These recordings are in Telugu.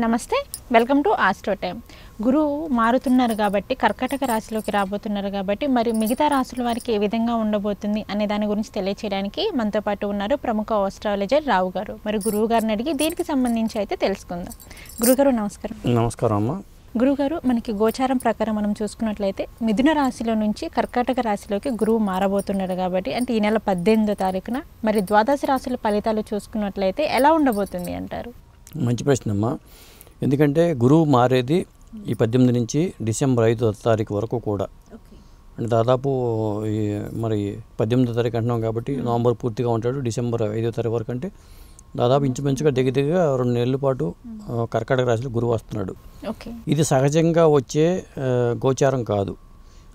నమస్తే, వెల్కమ్ టు ఆస్ట్రో టైమ్. గురువు మారుతున్నారు కాబట్టి కర్కాటక రాశిలోకి రాబోతున్నారు కాబట్టి మరి మిగతా రాశుల వారికి ఏ విధంగా ఉండబోతుంది అనే దాని గురించి తెలియచేయడానికి మనతో పాటు ఉన్నారు ప్రముఖ ఆస్ట్రాలజర్ రావు గారు. మరి గురువు గారిని అడిగి దీనికి సంబంధించి అయితే తెలుసుకుందాం. గురుగారు నమస్కారం. నమస్కారం అమ్మ. గురుగారు, మనకి గోచారం ప్రకారం మనం చూసుకున్నట్లయితే మిథున రాశిలో నుంచి కర్కాటక రాశిలోకి గురువు మారబోతున్నాడు కాబట్టి అంటే ఈ నెల 18వ తారీఖున మరి ద్వాదశ రాశుల ఫలితాలు చూసుకున్నట్లయితే ఎలా ఉండబోతుంది అంటారు? మంచి ప్రశ్న అమ్మా. ఎందుకంటే గురువు మారేది ఈ 18 నుంచి డిసెంబర్ 5వ తారీఖు వరకు కూడా, అంటే దాదాపు మరి 18వ తారీఖు అంటున్నాం కాబట్టి నవంబర్ పూర్తిగా ఉంటాడు. డిసెంబర్ 5వ తారీఖు వరకు అంటే దాదాపు ఇంచుమించుగా దగ్గరగా 2 నెలల పాటు కర్కాటక రాశిలో గురువు వస్తున్నాడు. ఇది సహజంగా వచ్చే గోచారం కాదు.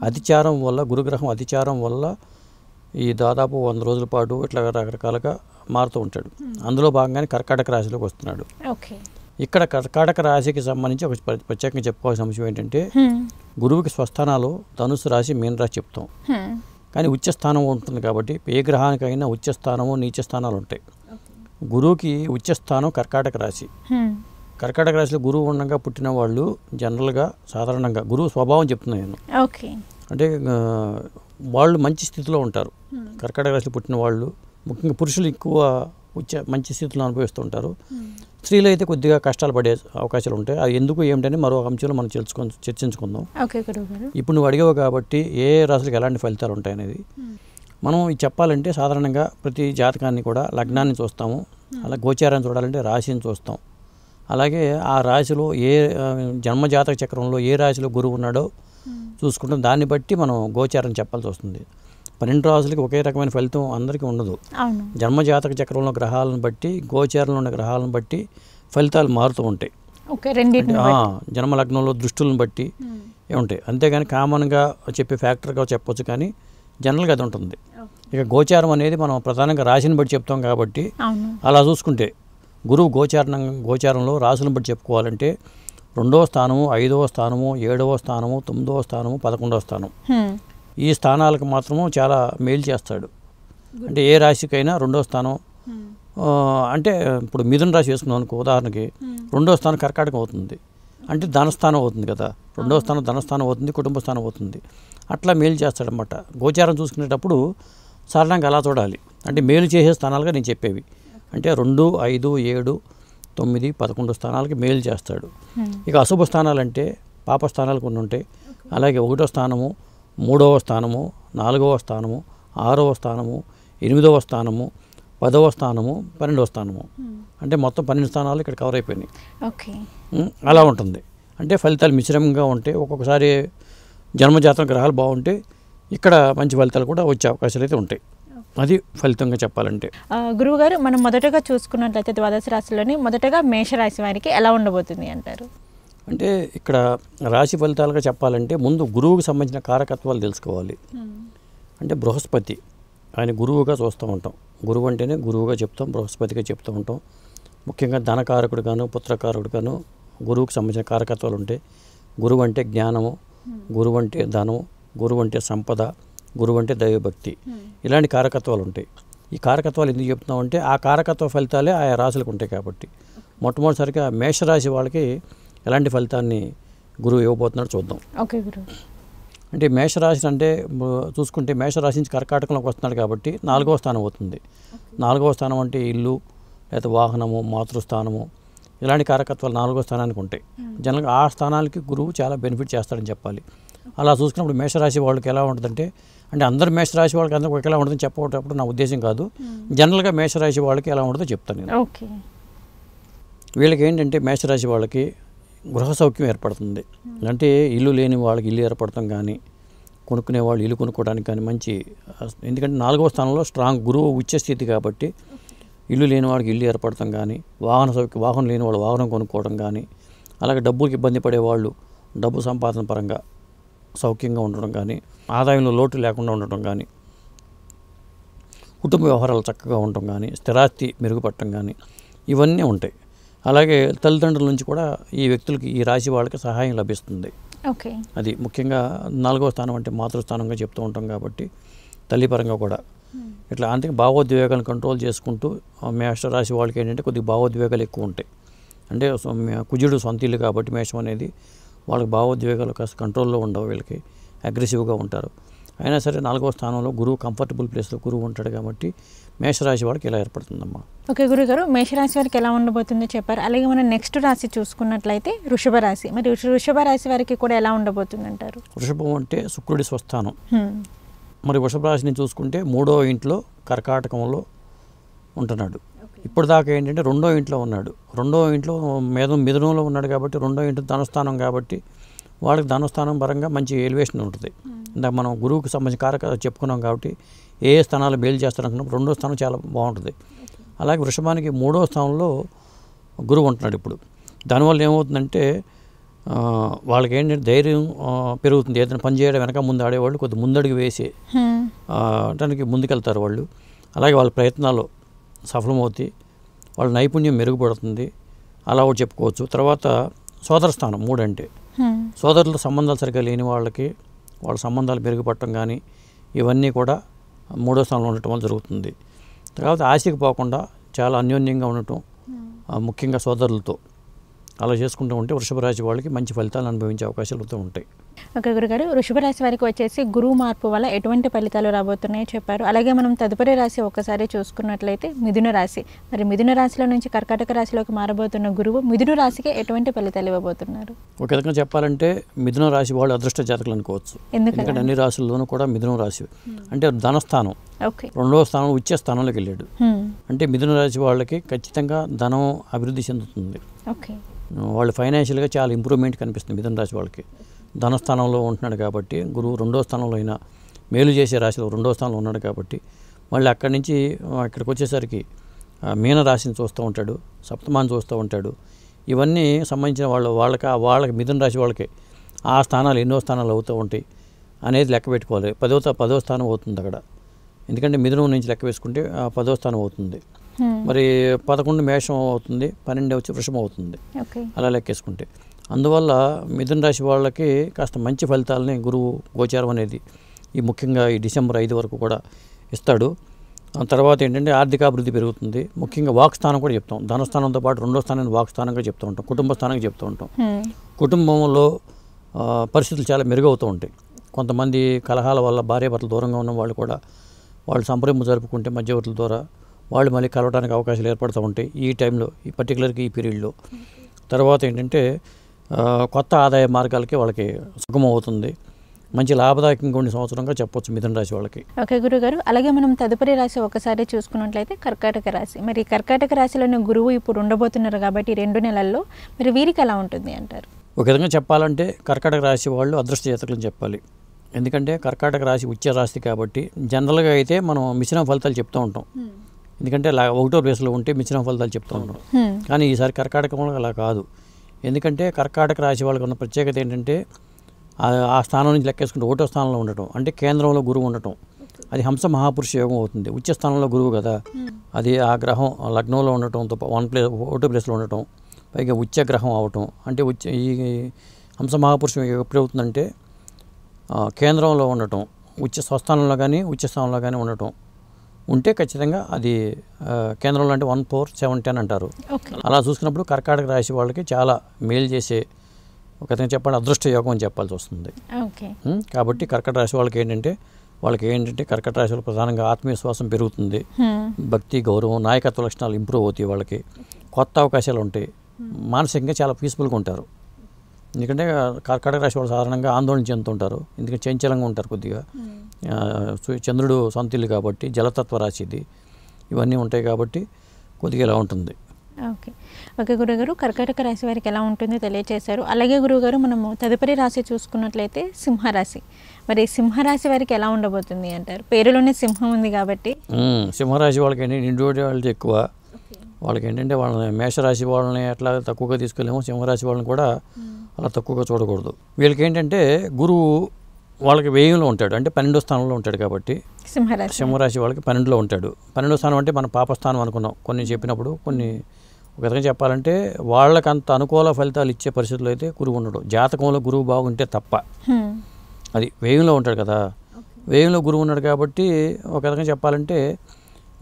అతిచారం వల్ల, గురుగ్రహం అతిచారం వల్ల ఈ దాదాపు 100 రోజుల పాటు ఇట్లా రకరకాలుగా మారుతూ ఉంటాడు. అందులో భాగంగానే కర్కాటక రాశిలోకి వస్తున్నాడు. ఇక్కడ కర్కాటక రాశికి సంబంధించి ఒక ప్రత్యేకంగా చెప్పుకోవాల్సిన అంశం ఏంటంటే, గురువుకి స్వస్థానాలు ధనుసు రాశి, మీన రాశి చెప్తాం. కానీ ఉచ్చస్థానం ఉంటుంది కాబట్టి ఏ గ్రహానికైనా ఉచ్చస్థానము నీచ స్థానాలు ఉంటాయి. గురువుకి ఉచ్చస్థానం కర్కాటక రాశి. కర్కాటక రాశిలో గురువు ఉండగా పుట్టిన వాళ్ళు జనరల్గా సాధారణంగా గురువు స్వభావం చెప్తున్నాను నేను. అంటే వాళ్ళు మంచి స్థితిలో ఉంటారు. కర్కాటక రాశిలో పుట్టిన వాళ్ళు ముఖ్యంగా పురుషులు ఎక్కువ మంచి స్థితిలో అనుభవిస్తూ ఉంటారు. స్త్రీలు అయితే కొద్దిగా కష్టాలు పడే అవకాశాలు ఉంటాయి. అది ఎందుకు ఏమిటని మరో అంశంలో మనం చర్చించుకుందాం. ఇప్పుడు నువ్వు అడిగావు కాబట్టి ఏ రాశులకు ఎలాంటి ఫలితాలు ఉంటాయనేది మనం చెప్పాలంటే సాధారణంగా ప్రతి జాతకాన్ని కూడా లగ్నాన్ని చూస్తాము, అలా గోచారాన్ని చూడాలంటే రాశిని చూస్తాం. అలాగే ఆ రాశిలో ఏ జన్మజాతక చక్రంలో ఏ రాశిలో గురువు ఉన్నాడో చూసుకుంటాం. దాన్ని బట్టి మనం గోచారం చెప్పాల్సి వస్తుంది. 12 రాశులకి ఒకే రకమైన ఫలితం అందరికీ ఉండదు. జన్మజాతక చక్రంలో గ్రహాలను బట్టి, గోచారంలో ఉన్న గ్రహాలను బట్టి ఫలితాలు మారుతూ ఉంటాయి. జన్మ లగ్నంలో దృష్టులను బట్టి ఉంటాయి. అంతేగాని కామన్గా చెప్పే ఫ్యాక్టర్గా చెప్పొచ్చు, కానీ జనరల్గా అది ఉంటుంది. ఇక గోచారం అనేది మనం ప్రధానంగా రాశిని బట్టి చెప్తాం కాబట్టి అలా చూసుకుంటే గురువు గోచారంలో రాశులను బట్టి చెప్పుకోవాలంటే 2వ స్థానము, 5వ స్థానము, 7వ స్థానము, 9వ స్థానము, 11వ స్థానం, ఈ స్థానాలకు మాత్రము చాలా మేలు చేస్తాడు. అంటే ఏ రాశికైనా 2వ స్థానం, అంటే ఇప్పుడు మిథున రాశి వేసుకున్నాం అనుకో, ఉదాహరణకి 2వ స్థానం కర్కాటకం అవుతుంది, అంటే ధనస్థానం అవుతుంది కదా. 2వ స్థానం ధనస్థానం అవుతుంది, కుటుంబ స్థానం అవుతుంది. అట్లా మేలు చేస్తాడనమాట. గోచారం చూసుకునేటప్పుడు సాధారణంగా అలా చూడాలి. అంటే మేలు చేసే స్థానాలుగా నేను చెప్పేవి అంటే 2, 5, 7, 9, 11 స్థానాలకి మేలు చేస్తాడు. ఇక అశుభ స్థానాలు అంటే పాప స్థానాలు కొన్ని ఉంటాయి. అలాగే 1వ స్థానము, 3వ స్థానము, 4వ స్థానము, 6వ స్థానము, 8వ స్థానము, 10వ స్థానము, 12వ స్థానము, అంటే మొత్తం 12 స్థానాలు ఇక్కడ కవర్ అయిపోయినాయి. అలా ఉంటుంది. అంటే ఫలితాలు మిశ్రమంగా ఉంటాయి. ఒక్కొక్కసారి జన్మజాతక గ్రహాలు బాగుంటే ఇక్కడ మంచి ఫలితాలు కూడా వచ్చే అవకాశాలు అయితే ఉంటాయి. అది ఫలితంగా చెప్పాలంటే. గురువుగారు, మనం మొదటగా చూసుకున్నట్లయితే ద్వాదశ రాశిలోని మొదటగా మేషరాశి వారికి ఎలా ఉండబోతుంది అంటారు? అంటే ఇక్కడ రాశి ఫలితాలుగా చెప్పాలంటే ముందు గురువుకు సంబంధించిన కారకత్వాలు తెలుసుకోవాలి. అంటే బృహస్పతి, ఆయన గురువుగా చూస్తూ ఉంటాం. గురువు అంటేనే గురువుగా చెప్తాం, బృహస్పతిగా చెప్తూ ఉంటాం. ముఖ్యంగా ధనకారకుడు గాను, పుత్రకారకుడు గాను గురువుకు సంబంధించిన కారకత్వాలు ఉంటాయి. గురువు అంటే జ్ఞానము, గురువు అంటే ధనం, గురువు అంటే సంపద, గురువు అంటే దైవభక్తి, ఇలాంటి కారకత్వాలు ఉంటాయి. ఈ కారకత్వాలు ఎందుకు చెప్తున్నామంటే ఆ కారకత్వ ఫలితాలే ఆయా రాశులకు ఉంటాయి కాబట్టి. మొట్టమొదటిసారిగా మేషరాశి వాళ్ళకి ఎలాంటి ఫలితాన్ని గురువు ఇవ్వబోతున్నాడు చూద్దాం. అంటే మేషరాశి అంటే చూసుకుంటే మేషరాశి నుంచి కర్కాటకంలోకి వస్తున్నాడు కాబట్టి 4వ స్థానం అవుతుంది. 4వ స్థానం అంటే ఇల్లు, లేదా వాహనము, మాతృస్థానము, ఇలాంటి కారకత్వాలు 4వ స్థానానికి ఉంటాయి. జనరల్గా ఆ స్థానాలకి గురువు చాలా బెనిఫిట్ చేస్తాడని చెప్పాలి. అలా చూసుకున్నప్పుడు మేషరాశి వాళ్ళకి ఎలా ఉంటుందంటే, అంటే అందరు మేషరాశి వాళ్ళకి అందరూ ఎలా ఉంటుందని చెప్పేటప్పుడు నా ఉద్దేశం కాదు, జనరల్గా మేషరాశి వాళ్ళకి ఎలా ఉంటుందో చెప్తాను నేను. వీళ్ళకి ఏంటంటే మేషరాశి వాళ్ళకి గృహ సౌఖ్యం ఏర్పడుతుంది. అంటే ఇల్లు లేని వాళ్ళకి ఇల్లు ఏర్పడతాం కానీ, కొనుక్కునే వాళ్ళు ఇల్లు కొనుక్కోవడానికి కానీ మంచి, ఎందుకంటే 4వ స్థానంలో స్ట్రాంగ్ గురువు ఉచ్చ స్థితి కాబట్టి ఇల్లు లేని వాళ్ళకి ఇల్లు ఏర్పడతాం కానీ, వాహన సౌఖ్యం, వాహనం లేని వాళ్ళు వాహనం కొనుక్కోవడం కానీ, అలాగే డబ్బుకి ఇబ్బంది పడే వాళ్ళు డబ్బు సంపాదన పరంగా సౌఖ్యంగా ఉండడం కానీ, ఆదాయంలో లోటు లేకుండా ఉండటం కానీ, కుటుంబ వ్యవహారాలు చక్కగా ఉండటం కానీ, స్థిరాస్తి మెరుగుపడటం కానీ, ఇవన్నీ ఉంటాయి. అలాగే తల్లిదండ్రుల నుంచి కూడా ఈ వ్యక్తులకి, ఈ రాశి వాళ్ళకి సహాయం లభిస్తుంది. అది ముఖ్యంగా 4వ స్థానం అంటే మాతృస్థానంగా చెప్తూ ఉంటాం కాబట్టి తల్లిపరంగా కూడా ఇట్లా అందుకే భావోద్వేగాలను కంట్రోల్ చేసుకుంటూ మేషరాశి వాళ్ళకి ఏంటంటే కొద్దిగా భావోద్వేగాలు ఎక్కువ ఉంటాయి. అంటే కుజుడు సొంత ఇల్లు కాబట్టి మేషం అనేది వాళ్ళకి భావోద్వేగాలు కాస్త కంట్రోల్లో ఉండవు, వీళ్ళకి అగ్రెసివ్గా ఉంటారు. అయినా సరే 4వ స్థానంలో గురువు కంఫర్టబుల్ ప్లేస్లో గురువు ఉంటాడు కాబట్టి మేషరాశి వాళ్ళకి ఇలా ఏర్పడుతుందమ్మా. ఓకే గురుగారు, మేషరాశి వారికి ఎలా ఉండబోతుందో చెప్పారు. అలాగే మనం నెక్స్ట్ రాశి చూసుకున్నట్లయితే వృషభ రాశి. మరి వృషభ రాశి వారికి కూడా ఎలా ఉండబోతుంది అంటారు? వృషభం అంటే శుక్రుడి స్వస్థానం. మరి వృషభ రాశిని చూసుకుంటే 3వ ఇంట్లో కర్కాటకంలో ఉంటున్నాడు. ఇప్పుడు దాకా ఏంటంటే 2వ ఇంట్లో ఉన్నాడు. 2వ ఇంట్లో మిథునంలో ఉన్నాడు కాబట్టి 2వ ఇంట్లో ధనస్థానం కాబట్టి వాళ్ళకి ధనస్థానం పరంగా మంచి ఎలివేషన్ ఉంటుంది. ఇందాక మనం గురువుకి సంబంధించిన కారక చెప్పుకున్నాం కాబట్టి ఏ స్థానాలు బేలు చేస్తారనుకున్నప్పుడు 2వ స్థానం చాలా బాగుంటుంది. అలాగే వృషభానికి 3వ స్థానంలో గురువు ఉంటున్నాడు ఇప్పుడు. దానివల్ల ఏమవుతుందంటే వాళ్ళకి ఏంటంటే ధైర్యం పెరుగుతుంది. ఏదైనా పని చేయడం వెనక ముందు ఆడేవాళ్ళు కొద్ది ముందడుగు వేసి దానికి ముందుకెళ్తారు వాళ్ళు. అలాగే వాళ్ళ ప్రయత్నాలు సఫలమవుతాయి, వాళ్ళ నైపుణ్యం మెరుగుపడుతుంది, అలా ఒకటి చెప్పుకోవచ్చు. తర్వాత సోదర స్థానం 3 అంటే సోదరుల సంబంధాలు సరిగ్గా లేని వాళ్ళకి వాళ్ళ సంబంధాలు మెరుగుపడటం కానీ ఇవన్నీ కూడా 3వ స్థానంలో ఉండటం వల్ల జరుగుతుంది. తర్వాత ఆశకి పోకుండా చాలా అన్యోన్యంగా ఉండటం, ముఖ్యంగా సోదరులతో అలా చేసుకుంటూ ఉంటే వృషభ రాశి వాళ్ళకి మంచి ఫలితాలు అనుభవించే అవకాశాలు ఉంటాయి. ఓకే గురుగారు, వృషభ రాశి వారికి వచ్చేసి గురువు మార్పు వల్ల ఎటువంటి ఫలితాలు రాబోతున్నాయో చెప్పారు. అలాగే మనం తదుపరి రాశి ఒకసారి చూసుకున్నట్లయితే మిథున రాశి. మరి మిథున రాశిలో నుంచి కర్కాటక రాశిలోకి మారబోతున్న గురువు మిథున రాశికి ఎటువంటి ఫలితాలు ఇవ్వబోతున్నారు? ఒక విధంగా చెప్పాలంటే మిథున రాశి వాళ్ళు అదృష్ట జాతకులు అనుకోవచ్చు. ఎందుకంటే అన్ని రాశుల్లోనూ కూడా మిథున రాశి అంటే ధనస్థానం, 2వ స్థానం ఉచ్చ స్థానంలోకి వెళ్ళాడు. అంటే మిథున రాశి వాళ్ళకి ఖచ్చితంగా ధనం అభివృద్ధి చెందుతుంది. వాళ్ళు ఫైనాన్షియల్గా చాలా ఇంప్రూవ్మెంట్ కనిపిస్తుంది మిథున రాశి వాళ్ళకి. ధనస్థానంలో ఉంటున్నాడు కాబట్టి గురువు 2వ స్థానంలో అయినా మేలు చేసే రాశిలో 2వ స్థానంలో ఉన్నాడు కాబట్టి మళ్ళీ అక్కడి నుంచి ఇక్కడికి వచ్చేసరికి మీన రాశిని చూస్తూ ఉంటాడు, సప్తమాన్ని చూస్తూ ఉంటాడు. ఇవన్నీ సంబంధించిన వాళ్ళకి మిథున రాశి వాళ్ళకి ఆ స్థానాలు ఎన్నో స్థానాలు అవుతూ ఉంటాయి అనేది లెక్క పెట్టుకోవాలి. 10వ స్థానం అవుతుంది అక్కడ. ఎందుకంటే మిథునం నుంచి లెక్క వేసుకుంటే 10వ స్థానం అవుతుంది. మరి 11 మేషం అవుతుంది, 12 వచ్చి వృషభం అవుతుంది, అలా లెక్కేసుకుంటే. అందువల్ల మిథున రాశి వాళ్ళకి కాస్త మంచి ఫలితాలని గురువు గోచారం అనేది ముఖ్యంగా ఈ డిసెంబర్ 5 వరకు కూడా ఇస్తాడు. తర్వాత ఏంటంటే ఆర్థికాభివృద్ధి పెరుగుతుంది. ముఖ్యంగా వాక్ స్థానం కూడా చెప్తాం. ధనస్థానంతో పాటు 2వ స్థానాన్ని వాక్ స్థానంగా చెప్తూ ఉంటాం, కుటుంబ స్థానంగా చెప్తూ ఉంటాం. కుటుంబంలో పరిస్థితులు చాలా మెరుగవుతూ ఉంటాయి. కొంతమంది కలహాల వల్ల భార్యాభర్తలు దూరంగా ఉన్న వాళ్ళు కూడా వాళ్ళు సంప్రదింపు జరుపుకుంటే మధ్యవర్తుల ద్వారా వాళ్ళు మళ్ళీ కలవడానికి అవకాశాలు ఏర్పడుతూ ఉంటాయి ఈ టైంలో, ఈ పర్టికులర్గా ఈ పీరియడ్లో. తర్వాత ఏంటంటే కొత్త ఆదాయ మార్గాలకి వాళ్ళకి సుగమం అవుతుంది. మంచి లాభదాయకంగా ఉండే సంవత్సరంగా చెప్పొచ్చు మిథున రాశి వాళ్ళకి. ఓకే గురుగారు, అలాగే మనం తదుపరి రాశి ఒకసారి చూసుకున్నట్లయితే కర్కాటక రాశి. మరి కర్కాటక రాశిలోని గురువు ఇప్పుడు ఉండబోతున్నారు కాబట్టి 2 నెలల్లో మరి వీరికి ఎలా ఉంటుంది అంటారు? ఒక విధంగా చెప్పాలంటే కర్కాటక రాశి వాళ్ళు అదృష్ట జాతకులని చెప్పాలి. ఎందుకంటే కర్కాటక రాశి ఉచ్చ రాశి కాబట్టి జనరల్గా అయితే మనం మిశ్రమ ఫలితాలు చెప్తూ ఉంటాం. ఎందుకంటే 1వ ప్లేస్లో ఉంటే మిశ్రమ ఫలితాలు చెప్తూ ఉంటాం. కానీ ఈసారి కర్కాటకం అలా కాదు. ఎందుకంటే కర్కాటక రాశి వాళ్ళకి ఉన్న ప్రత్యేకత ఏంటంటే ఆ స్థానం నుంచి లెక్కేసుకుంటే 1వ స్థానంలో ఉండటం, అంటే కేంద్రంలో గురువు ఉండటం. అది హంస మహాపురుష యోగం అవుతుంది. ఉచ్చ స్థానంలో గురువు కదా, అది ఆ గ్రహం లగ్నంలో ఉండటంతో 1వ ప్లేస్లో ఉండటం, పైగా ఉచ్చ గ్రహం అవటం. అంటే ఈ హంస మహాపురుషం ఎప్పుడు అవుతుందంటే కేంద్రంలో ఉండటం, ఉచ్చ స్వస్థానంలో కానీ ఉచ్చ స్థానంలో కానీ ఉండటం ఉంటే ఖచ్చితంగా అది కేంద్రంలో అంటే 1, 4, 7, 10 అంటారు. అలా చూసుకున్నప్పుడు కర్కాటక రాశి వాళ్ళకి చాలా మేలు చేసే ఒక విధంగా చెప్పాలి అదృష్ట యోగం అని చెప్పాల్సి వస్తుంది. కాబట్టి కర్కాటక రాశి వాళ్ళకి ఏంటంటే కర్కాటక రాశి వాళ్ళకి ప్రధానంగా ఆత్మవిశ్వాసం పెరుగుతుంది, భక్తి గౌరవం నాయకత్వ లక్షణాలు ఇంప్రూవ్ అవుతాయి, వాళ్ళకి కొత్త అవకాశాలు ఉంటాయి, మానసికంగా చాలా పీస్ఫుల్గా ఉంటారు. ఎందుకంటే కర్కాటక రాశి వాళ్ళు సాధారణంగా ఆందోళన చెందుతుంటారు, ఎందుకంటే చంచలంగా ఉంటారు కొద్దిగా. చంద్రుడు సొంత ఇల్లు కాబట్టి జలతత్వ రాశి ఇది, ఇవన్నీ ఉంటాయి కాబట్టి కొద్దిగా ఇలా ఉంటుంది. ఓకే గురుగారు, కర్కాటక రాశి వారికి ఎలా ఉంటుందో తెలియజేశారు. అలాగే గురుగారు మనము తదుపరి రాశి చూసుకున్నట్లయితే సింహరాశి. మరి సింహరాశి వారికి ఎలా ఉండబోతుంది అంటారు? పేరులోనే సింహం ఉంది కాబట్టి. సింహరాశి వాళ్ళకి ఏంటంటే ఇండివిజువాలిటీ ఎక్కువ. వాళ్ళకి ఏంటంటే వాళ్ళని మేషరాశి వాళ్ళని ఎట్లా తక్కువగా తీసుకెళ్ళామో సింహరాశి వాళ్ళని కూడా అలా తక్కువగా చూడకూడదు. వీళ్ళకి ఏంటంటే గురువు వాళ్ళకి వ్యయంలో ఉంటాడు, అంటే 12వ స్థానంలో ఉంటాడు కాబట్టి సింహరాశి వాళ్ళకి 12లో ఉంటాడు. 12వ స్థానం అంటే మన పాపస్థానం అనుకున్నాం కొన్ని చెప్పినప్పుడు. కొన్ని ఒక విధంగా చెప్పాలంటే వాళ్ళకి అంత అనుకూల ఫలితాలు ఇచ్చే పరిస్థితుల్లో అయితే గురువు ఉండడు. జాతకంలో గురువు బాగుంటే తప్ప. అది వ్యయంలో ఉంటాడు కదా, వ్యయంలో గురువు ఉన్నాడు కాబట్టి ఒక విధంగా చెప్పాలంటే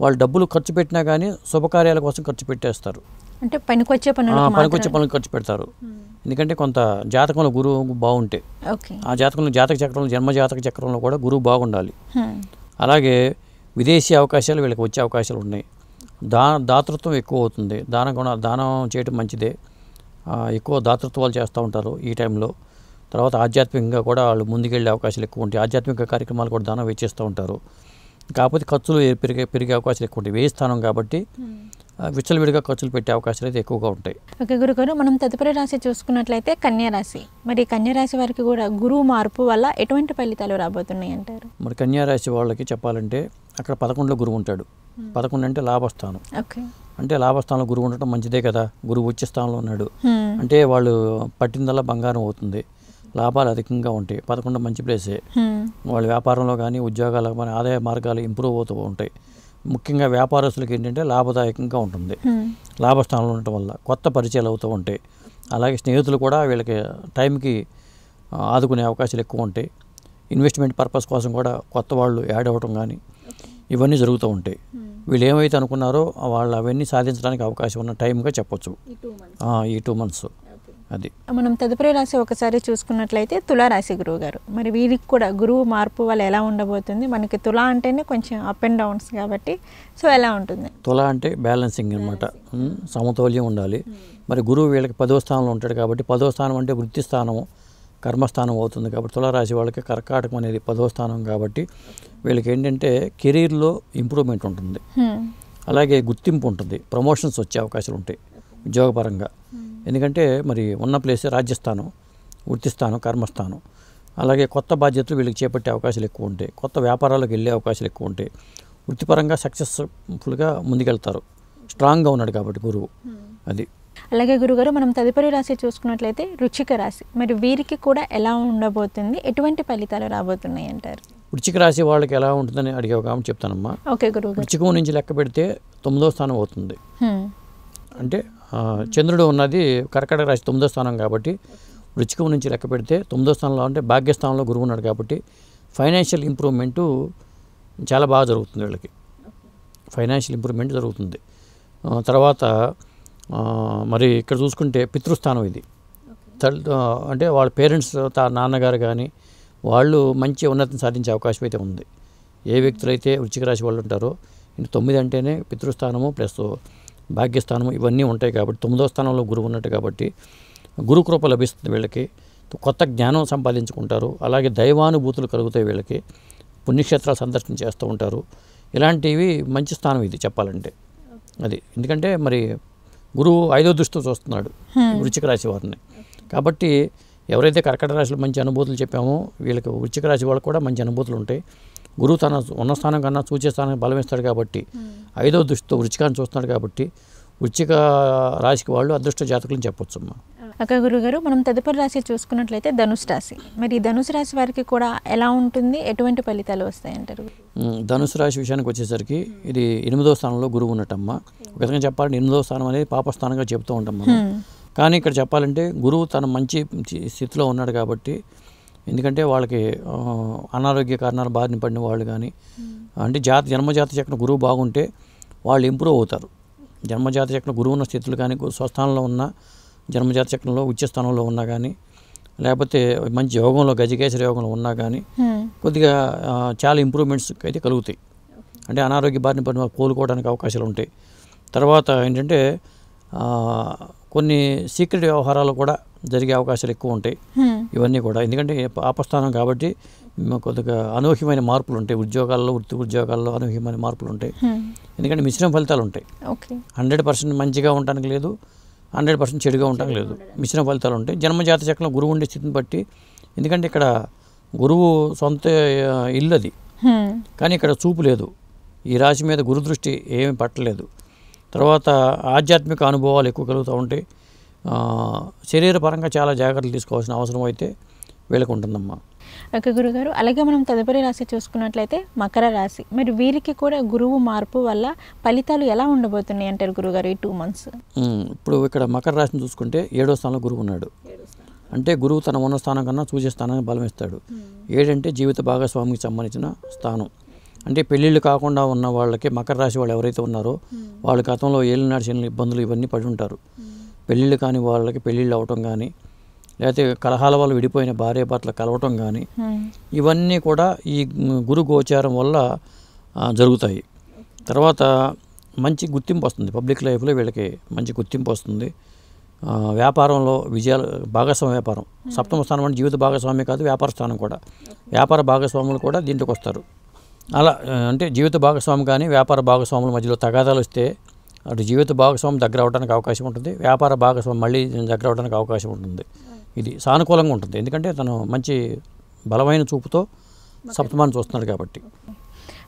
వాళ్ళు డబ్బులు ఖర్చు పెట్టినా కానీ శుభకార్యాల కోసం ఖర్చు పెట్టేస్తారు. అంటే పనికొచ్చే పనులు ఖర్చు పెడతారు. ఎందుకంటే కొంత జాతకంలో గురువు బాగుంటే, ఆ జాతకంలో జాతక చక్రంలో జన్మజాతక చక్రంలో కూడా గురువు బాగుండాలి. అలాగే విదేశీ అవకాశాలు వీళ్ళకి వచ్చే అవకాశాలు ఉన్నాయి. దాతృత్వం ఎక్కువ అవుతుంది. దానం చేయడం మంచిదే. ఎక్కువ దాతృత్వాలు చేస్తూ ఉంటారు ఈ టైంలో. తర్వాత ఆధ్యాత్మికంగా కూడా వాళ్ళు ముందుకెళ్ళే అవకాశాలు ఎక్కువ ఉంటాయి. ఆధ్యాత్మిక కార్యక్రమాలు కూడా దానం వెచ్చిస్తూ ఉంటారు. కాకపోతే ఖర్చులు పెరిగే అవకాశాలు ఎక్కువ ఉంటాయి. వ్యయ స్థానం కాబట్టి విచ్చలవిడిగా ఖర్చులు పెట్టే అవకాశాలు అయితే ఎక్కువగా ఉంటాయి. ఓకే గురుగారు, మనం తదుపరి రాశి చూసుకున్నట్లయితే కన్యా రాశి. మరి కన్యా రాశి వారికి కూడా గురువు మార్పు వల్ల ఎటువంటి ఫలితాలు రాబోతున్నాయి అంటారు? మరి కన్యా రాశి వాళ్ళకి చెప్పాలంటే అక్కడ 11లో గురువు ఉంటాడు. 11 అంటే లాభస్థానం. అంటే లాభస్థానంలో గురువు ఉండటం మంచిదే కదా. గురువు ఉచ్చ స్థానంలో ఉన్నాడు అంటే వాళ్ళు పట్టిందల్లా బంగారం అవుతుంది. లాభాలు అధికంగా ఉంటాయి. 11 మంచి ప్లేసే. వాళ్ళ వ్యాపారంలో కానీ ఉద్యోగాలు కానీ ఆదాయ మార్గాలు ఇంప్రూవ్ అవుతూ ఉంటాయి. ముఖ్యంగా వ్యాపారస్తులకి ఏంటంటే లాభదాయకంగా ఉంటుంది లాభస్థానంలో ఉండటం వల్ల. కొత్త పరిచయాలు అవుతూ ఉంటాయి. అలాగే స్నేహితులు కూడా వీళ్ళకి టైంకి ఆదుకునే అవకాశాలు ఎక్కువ ఉంటాయి. ఇన్వెస్ట్మెంట్ పర్పస్ కోసం కూడా కొత్త వాళ్ళు యాడ్ అవ్వటం కానీ ఇవన్నీ జరుగుతూ ఉంటాయి. వీళ్ళు ఏమైతే అనుకున్నారో వాళ్ళు అవన్నీ సాధించడానికి అవకాశం ఉన్న టైంగా చెప్పొచ్చు ఈ 2 months. అది మనం తదుపరి రాశి ఒకసారి చూసుకున్నట్లయితే తులారాశి గురువు గారు. మరి వీరికి కూడా గురువు మార్పు వల్ల ఎలా ఉండబోతుంది? మనకి తులా అంటేనే కొంచెం అప్ అండ్ డౌన్స్ కాబట్టి సో ఎలా ఉంటుంది? తులా అంటే బ్యాలెన్సింగ్ అనమాట. సమతౌల్యం ఉండాలి. మరి గురువు వీళ్ళకి 10వ స్థానంలో ఉంటాడు కాబట్టి 10వ స్థానం అంటే వృత్తి స్థానము కర్మస్థానం అవుతుంది కాబట్టి తులారాశి వాళ్ళకి కర్కాటకం అనేది 10వ స్థానం కాబట్టి వీళ్ళకి ఏంటంటే కెరీర్లో ఇంప్రూవ్మెంట్ ఉంటుంది. అలాగే గుర్తింపు ఉంటుంది. ప్రమోషన్స్ వచ్చే అవకాశాలు ఉంటాయి ఉద్యోగపరంగా. ఎందుకంటే మరి ఉన్న ప్లేసే రాజ్యస్థానం, వృత్తిస్థానం, కర్మస్థానం. అలాగే కొత్త బాధ్యతలు వీళ్ళకి చేపట్టే అవకాశాలు ఎక్కువ ఉంటాయి. కొత్త వ్యాపారాలకు వెళ్ళే అవకాశాలు ఎక్కువ ఉంటాయి. వృత్తిపరంగా సక్సెస్ఫుల్గా ముందుకెళ్తారు. స్ట్రాంగ్గా ఉన్నాడు కాబట్టి గురువు. అది అలాగే గురుగారు, మనం తదుపరి రాశి చూసుకున్నట్లయితే వృశ్చిక రాశి. మరి వీరికి కూడా ఎలా ఉండబోతుంది? ఎటువంటి ఫలితాలు రాబోతున్నాయి అంటారు? వృశ్చిక రాశి వాళ్ళకి ఎలా ఉంటుందని అడిగే కాబట్టి చెప్తానమ్మా. ఓకే గురువు. వృశ్చికం నుంచి లెక్క పెడితే 9వ స్థానం అవుతుంది. అంటే చంద్రుడు ఉన్నది కర్కాటక రాశి 9వ స్థానం కాబట్టి వృశ్చికం నుంచి లెక్క పెడితే 9వ స్థానంలో అంటే భాగ్యస్థానంలో గురువు ఉన్నాడు కాబట్టి ఫైనాన్షియల్ ఇంప్రూవ్మెంటు చాలా బాగా జరుగుతుంది. వీళ్ళకి ఫైనాన్షియల్ ఇంప్రూవ్మెంట్ జరుగుతుంది. తర్వాత మరి ఇక్కడ చూసుకుంటే పితృస్థానం ఇది. అంటే వాళ్ళ పేరెంట్స్ నాన్నగారు కానీ వాళ్ళు మంచి ఉన్నతిని సాధించే అవకాశం అయితే ఉంది. ఏ వ్యక్తులైతే వృశ్చిక రాశి వాళ్ళు ఉంటారో 9 అంటేనే పితృస్థానము ప్లస్ భాగ్యస్థానము ఇవన్నీ ఉంటాయి కాబట్టి 9వ స్థానంలో గురువు ఉన్నట్టు కాబట్టి గురుకృప లభిస్తుంది వీళ్ళకి. కొత్త జ్ఞానం సంపాదించుకుంటారు. అలాగే దైవానుభూతులు కలుగుతాయి వీళ్ళకి. పుణ్యక్షేత్రాలు సందర్శన చేస్తూ ఉంటారు. ఇలాంటివి మంచి స్థానం ఇది చెప్పాలంటే. అది ఎందుకంటే మరి గురువు 5వ దృష్టితో చూస్తున్నాడు వృశ్చిక రాశి వారిని. కాబట్టి ఎవరైతే కర్కాటక రాశిలో మంచి అనుభూతులు చెప్పామో వీళ్ళకి వృశ్చిక రాశి వాళ్ళకి కూడా మంచి అనుభూతులు ఉంటాయి. గురువు తన ఉన్న స్థానం కన్నా సూచే స్థానానికి బలం ఇస్తాడు కాబట్టి 5వ దృష్టితో వృశ్చికాన్ని చూస్తున్నాడు కాబట్టి వృశ్చిక రాశికి వాళ్ళు అదృష్ట జాతకులను చెప్పొచ్చు అమ్మా. అక్క గురుగారు, మనం తదుపరి రాశి చూసుకున్నట్లయితే ధనుసు రాశి. మరి ధనుసు రాశి వారికి కూడా ఎలా ఉంటుంది? ఎటువంటి ఫలితాలు వస్తాయంటారు? ధనుసు రాశి విషయానికి వచ్చేసరికి ఇది 8వ స్థానంలో గురువు ఉన్నట్టమ్మా. ఒక విధంగా చెప్పాలంటే 8వ స్థానం అనేది పాపస్థానంగా చెప్తూ ఉంటాం మనం. కానీ ఇక్కడ చెప్పాలంటే గురువు తన మంచి స్థితిలో ఉన్నాడు కాబట్టి ఎందుకంటే వాళ్ళకి అనారోగ్య కారణాలు బారిన పడిన వాళ్ళు కానీ అంటే జన్మజాత చక్రం గురువు బాగుంటే వాళ్ళు ఇంప్రూవ్ అవుతారు. జన్మజాత చక్రం గురువు ఉన్న స్థితులు కానీ స్వస్థానంలో ఉన్న జన్మజాత చక్రంలో ఉచ్చస్థానంలో ఉన్నా కానీ లేకపోతే మంచి యోగంలో గజకేసరి యోగంలో ఉన్నా కానీ కొద్దిగా చాలా ఇంప్రూవ్మెంట్స్ అయితే కలుగుతాయి. అంటే అనారోగ్య బారిన పడిన కోలుకోవడానికి అవకాశాలు ఉంటాయి. తర్వాత ఏంటంటే కొన్ని సీక్రెట్ వ్యవహారాలు కూడా జరిగే అవకాశాలు ఎక్కువ ఉంటాయి. ఇవన్నీ కూడా ఎందుకంటే పాపస్థానం కాబట్టి కొద్దిగా అనూహ్యమైన మార్పులు ఉంటాయి. వృత్తి ఉద్యోగాల్లో అనూహ్యమైన మార్పులు ఉంటాయి. ఎందుకంటే మిశ్రమ ఫలితాలు ఉంటాయి. 100% మంచిగా ఉండడానికి లేదు, 100% చెడుగా ఉండడానికి లేదు. మిశ్రమ ఫలితాలు ఉంటాయి. జన్మజాత చక్రంలో గురువు ఉండే స్థితిని బట్టి ఎందుకంటే ఇక్కడ గురువు సొంత ఇల్లు అది, కానీ ఇక్కడ చూపు లేదు. ఈ రాశి మీద గురు దృష్టి ఏమీ పట్టలేదు. తర్వాత ఆధ్యాత్మిక అనుభవాలు ఎక్కువ కలుగుతూ ఉంటాయి. శరీరపరంగా చాలా జాగ్రత్తలు తీసుకోవాల్సిన అవసరం అయితే వీళ్ళకు ఉంటుందమ్మా. ఓకే గురుగారు, అలాగే మనం తదుపరి రాశి చూసుకున్నట్లయితే మకర రాశి. మరి వీరికి కూడా గురువు మార్పు వల్ల ఫలితాలు ఎలా ఉండబోతున్నాయి అంటారు గురుగారు ఈ 2 months? ఇప్పుడు ఇక్కడ మకర రాశిని చూసుకుంటే 7వ స్థానంలో గురువు ఉన్నాడు. అంటే గురువు తన ఉన్న స్థానం కన్నా సూచే స్థానాన్ని బలం ఇస్తాడు. 7 అంటే జీవిత భాగస్వామికి సంబంధించిన స్థానం. అంటే పెళ్ళిళ్ళు కాకుండా ఉన్న వాళ్ళకి మకర రాశి వాళ్ళు ఎవరైతే ఉన్నారో వాళ్ళ గతంలో ఏలినాటి శని ఇబ్బందులు ఇవన్నీ పడి ఉంటారు. పెళ్ళిళ్ళు కాని వాళ్ళకి పెళ్ళిళ్ళు అవటం కానీ, లేకపోతే కలహాల వల్ల విడిపోయిన భార్య భర్తలు కలవటం కానీ, ఇవన్నీ కూడా ఈ గురు గోచారం వల్ల జరుగుతాయి. తర్వాత మంచి గుర్తింపు వస్తుంది, పబ్లిక్ లైఫ్లో వీళ్ళకి మంచి గుర్తింపు వస్తుంది. వ్యాపారంలో విజయాలు, భాగస్వామ్య వ్యాపారం, సప్తమ స్థానం అంటే జీవిత భాగస్వామి కాదు, వ్యాపార స్థానం కూడా, వ్యాపార భాగస్వాములు కూడా దీంట్లోకి వస్తారు. అలా అంటే జీవిత భాగస్వామి కానీ వ్యాపార భాగస్వాముల మధ్యలో తగాదాలు వస్తే అటు జీవిత భాగస్వామి దగ్గర అవడానికి అవకాశం ఉంటుంది, వ్యాపార భాగస్వామి మళ్ళీ దగ్గర అవడానికి అవకాశం ఉంటుంది. ఇది సానుకూలంగా ఉంటుంది, ఎందుకంటే తను మంచి బలమైన చూపుతో సప్తమాన్ని చూస్తున్నాడు కాబట్టి.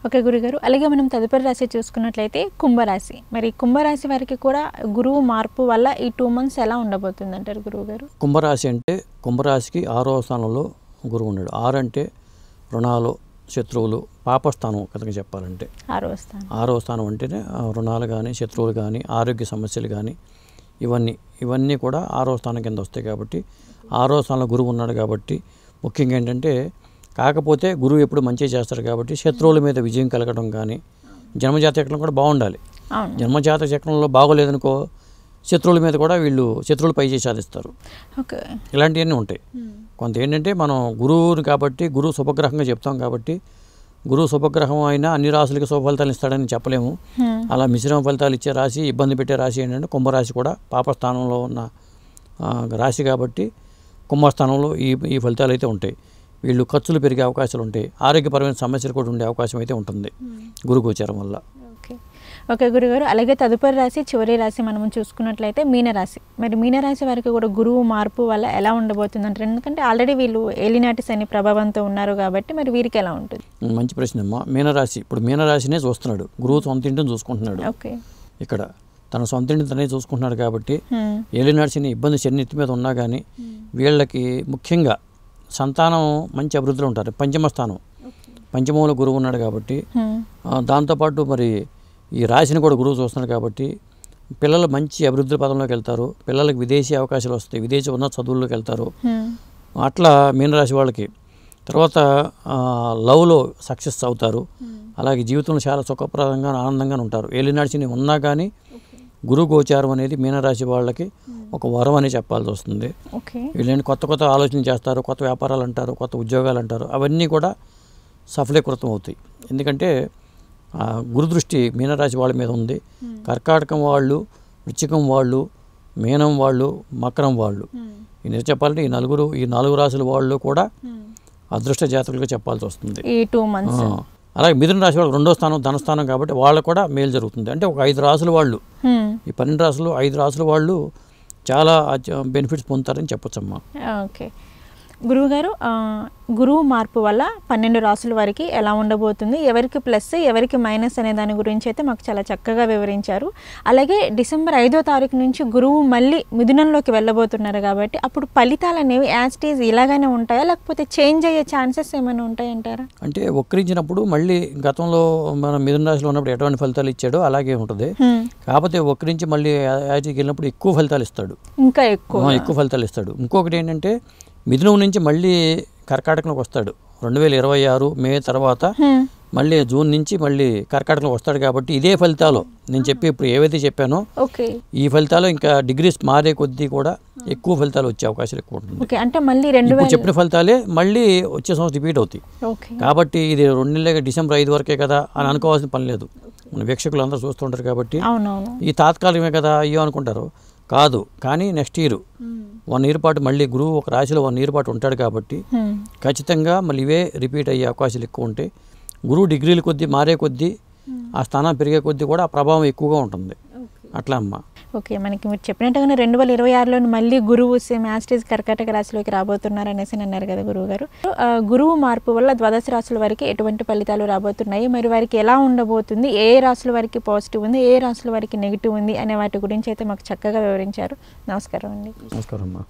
ఓకే గురుగారు, అలాగే మనం తదుపరి రాశి చూసుకున్నట్లయితే కుంభరాశి. మరి కుంభరాశి వారికి కూడా గురువు మార్పు వల్ల ఈ 2 months ఎలా ఉండబోతుంది అంటారు గురువుగారు? కుంభరాశి అంటే కుంభరాశికి 6వ స్థానంలో గురువు ఉన్నాడు. 6 అంటే రుణాలు, శత్రువులు, పాపస్థానం కనుక చెప్పాలంటే 6వ స్థానం అంటేనే రుణాలు కానీ, శత్రువులు కానీ, ఆరోగ్య సమస్యలు కానీ, ఇవన్నీ కూడా 6వ స్థానం కింద వస్తాయి. కాబట్టి 6వ స్థానంలో గురువు ఉన్నాడు కాబట్టి ముఖ్యంగా ఏంటంటే, కాకపోతే గురువు ఎప్పుడు మంచి చేస్తారు కాబట్టి శత్రువుల మీద విజయం కలగడం కానీ, జన్మజాత చక్రం కూడా బాగుండాలి. జన్మజాత చక్రంలో బాగోలేదనుకో శత్రువుల మీద కూడా వీళ్ళు శత్రువులు పై చేసి సాధిస్తారు. ఇలాంటివన్నీ ఉంటాయి. కొంత ఏంటంటే మనం గురువుని కాబట్టి గురువు శుభగ్రహంగా చెప్తాం కాబట్టి, గురువు శుభగ్రహం అయినా అన్ని రాశులకి శుభ ఫలితాలు ఇస్తాడని చెప్పలేము. అలా మిశ్రమ ఫలితాలు ఇచ్చే రాశి, ఇబ్బంది పెట్టే రాశి ఏంటంటే కుంభరాశి కూడా పాపస్థానంలో ఉన్న రాశి కాబట్టి కుంభస్థానంలో ఈ ఫలితాలు అయితే ఉంటాయి. వీళ్ళు ఖర్చులు పెరిగే అవకాశాలు ఉంటాయి, ఆరోగ్యపరమైన సమస్యలు కూడా ఉండే అవకాశం అయితే ఉంటుంది గురు గోచారం వల్ల. ఓకే గురుగారు, అలాగే తదుపరి రాశి, చివరి రాశి మనం చూసుకున్నట్లయితే మీనరాశి. మరి మీనరాశి వారికి కూడా గురువు మార్పు వల్ల ఎలా ఉండబోతుంది అంటారు? ఎందుకంటే ఆల్రెడీ వీళ్ళు ఏలినాటి శని ప్రభావంతో ఉన్నారు కాబట్టి మరి వీరికి ఎలా ఉంటుంది? మంచి ప్రశ్న అమ్మా. మీనరాశి ఇప్పుడు మీనరాశినే చూస్తున్నాడు, గురువు సొంత ఇంటిని చూసుకుంటున్నాడు. ఓకే, ఇక్కడ తన సొంత ఇంటిని తనే చూసుకుంటున్నాడు కాబట్టి ఏలినాటి శని ఇబ్బంది శని ఎత్తి మీద ఉన్నా కానీ వీళ్ళకి ముఖ్యంగా సంతానం మంచి అభివృద్ధిలో ఉంటారు. పంచమ స్థానం, పంచమంలో గురువు ఉన్నాడు కాబట్టి, దాంతోపాటు మరి ఈ రాశిని కూడా గురువు చూస్తున్నాడు కాబట్టి పిల్లలు మంచి అభివృద్ధి పదంలోకి వెళ్తారు. పిల్లలకు విదేశీ అవకాశాలు వస్తాయి, విదేశీ ఉన్నత చదువుల్లోకి వెళ్తారు. అట్లా మీనరాశి వాళ్ళకి తర్వాత లవ్లో సక్సెస్ అవుతారు. అలాగే జీవితంలో చాలా సుఖప్రదంగా ఆనందంగా ఉంటారు. ఏలినాటి శని ఉన్నా కానీ గురు గోచారం అనేది మీనరాశి వాళ్ళకి ఒక వరం అని చెప్పాల్సి వస్తుంది. వీళ్ళని కొత్త ఆలోచనలు చేస్తారు, కొత్త వ్యాపారాలు అంటారు, కొత్త ఉద్యోగాలు అంటారు, అవన్నీ కూడా సఫలీకృతం అవుతాయి. ఎందుకంటే గురుదృష్టి మీనరాశి వాళ్ళ మీద ఉంది. కర్కాటకం వాళ్ళు, వృశ్చికం వాళ్ళు, మీనం వాళ్ళు, మకరం వాళ్ళు, ఇది చెప్పాలంటే ఈ 4 రాశుల వాళ్ళు కూడా అదృష్ట జాతకులుగా చెప్పాల్సి వస్తుంది ఈ 2 months. అలాగే మిథున రాశి వాళ్ళకి 2వ స్థానం ధనస్థానం కాబట్టి వాళ్ళకు కూడా మేలు జరుగుతుంది. అంటే ఒక 5 రాశుల వాళ్ళు, ఈ 12 రాశులు 5 రాశుల వాళ్ళు చాలా బెనిఫిట్స్ పొందుతారని చెప్పొచ్చమ్మా. ఓకే గురువుగారు, గురువు మార్పు వల్ల 12 రాశుల వారికి ఎలా ఉండబోతుంది, ఎవరికి ప్లస్ ఎవరికి మైనస్ అనే దాని గురించి అయితే మాకు చాలా చక్కగా వివరించారు. అలాగే డిసెంబర్ 5వ తారీఖు నుంచి గురువు మళ్ళీ మిథునంలోకి వెళ్ళబోతున్నారు కాబట్టి అప్పుడు ఫలితాలు అనేవి యాజ్ ఇట్ ఈజ్ ఇలాగానే ఉంటాయా, లేకపోతే చేంజ్ అయ్యే ఛాన్సెస్ ఏమైనా ఉంటాయంటారా? అంటే వక్రించినప్పుడు మళ్ళీ గతంలో మనం మిథున రాశిలో ఉన్నప్పుడు ఎటువంటి ఫలితాలు ఇచ్చాడో అలాగే ఉంటుంది. కాకపోతే వక్రించి మళ్ళీ యాజ్కి వెళ్ళినప్పుడు ఎక్కువ ఫలితాలు ఇస్తాడు, ఇంకా ఎక్కువ ఫలితాలు ఇస్తాడు. ఇంకొకటి ఏంటంటే మిథునం నుంచి మళ్ళీ కర్కాటకంలోకి వస్తాడు 2026 మే తర్వాత, మళ్ళీ జూన్ నుంచి మళ్ళీ కర్కాటకంలోకి వస్తాడు. కాబట్టి ఇదే ఫలితాలు నేను చెప్పి ఇప్పుడు ఏవైతే చెప్పానో ఈ ఫలితాలు ఇంకా డిగ్రీస్ మారే కొద్దీ కూడా ఎక్కువ ఫలితాలు వచ్చే అవకాశాలు ఎక్కువ ఉంటుంది. అంటే మళ్ళీ చెప్పిన ఫలితాలే మళ్ళీ వచ్చే సంవత్సరం రిపీట్ అవుతాయి. కాబట్టి ఇది 2 నెలలే, డిసెంబర్ 5 వరకే కదా అని అనుకోవాల్సిన పని లేదు. మన వీక్షకులు అందరూ చూస్తుంటారు కాబట్టి ఈ తాత్కాలికమే కదా అయ్యో అనుకుంటారు, కాదు. కానీ నెక్స్ట్ ఇయర్ 1 year పాటు మళ్ళీ గురువు ఒక రాశిలో 1 year పాటు ఉంటాడు కాబట్టి ఖచ్చితంగా మళ్ళీ ఇవే రిపీట్ అయ్యే అవకాశాలు ఎక్కువ ఉంటాయి. గురువు డిగ్రీల కొద్దీ మారే కొద్దీ, ఆ స్థానం పెరిగే కొద్దీ కూడా ఆ ప్రభావం ఎక్కువగా ఉంటుంది. అట్లా అమ్మా. ఓకే, మనకి మీరు చెప్పినట్టుగానే 2026లో మళ్ళీ గురువు సేమ్ యాస్టేజ్ కర్కాటక రాశిలోకి రాబోతున్నారు అనేసి అన్నారు కదా గురువు గారు. గురువు మార్పు వల్ల ద్వాదశ రాశుల వారికి ఎటువంటి ఫలితాలు రాబోతున్నాయి, మరి వారికి ఎలా ఉండబోతుంది, ఏ రాశుల వారికి పాజిటివ్ ఉంది, ఏ రాశుల వారికి నెగిటివ్ ఉంది అనే వాటి గురించి అయితే మాకు చక్కగా వివరించారు. నమస్కారం అండి. నమస్కారం అమ్మా.